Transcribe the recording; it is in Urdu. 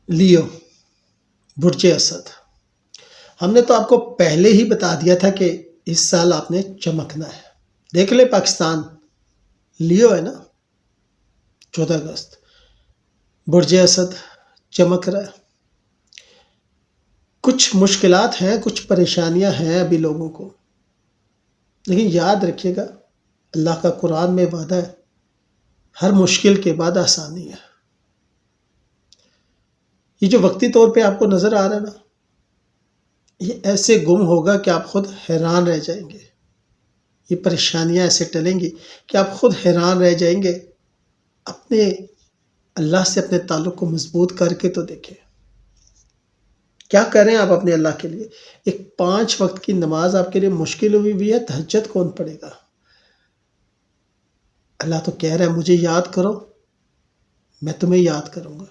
لیو، برج اسد۔ ہم نے تو آپ کو پہلے ہی بتا دیا تھا کہ اس سال آپ نے چمکنا ہے۔ دیکھ لیں پاکستان، لیو ہے نا، 14 اگست، برج اسد چمک رہا ہے۔ کچھ مشکلات ہیں، کچھ پریشانیاں ہیں ابھی لوگوں کو، لیکن یاد رکھیے گا اللہ کا قرآن میں وعدہ ہے، ہر مشکل کے بعد آسانی ہے۔ یہ جو وقتی طور پہ آپ کو نظر آ رہا ہے نا، یہ ایسے گم ہوگا کہ آپ خود حیران رہ جائیں گے۔ یہ پریشانیاں ایسے ٹلیں گی کہ آپ خود حیران رہ جائیں گے۔ اپنے اللہ سے اپنے تعلق کو مضبوط کر کے تو دیکھیں، کیا کریں آپ اپنے اللہ کے لیے۔ ایک 5 وقت کی نماز آپ کے لیے مشکل ہوئی ہوئی ہے، تہجد کون پڑھے گا؟ اللہ تو کہہ رہا ہے مجھے یاد کرو، میں تمہیں یاد کروں گا۔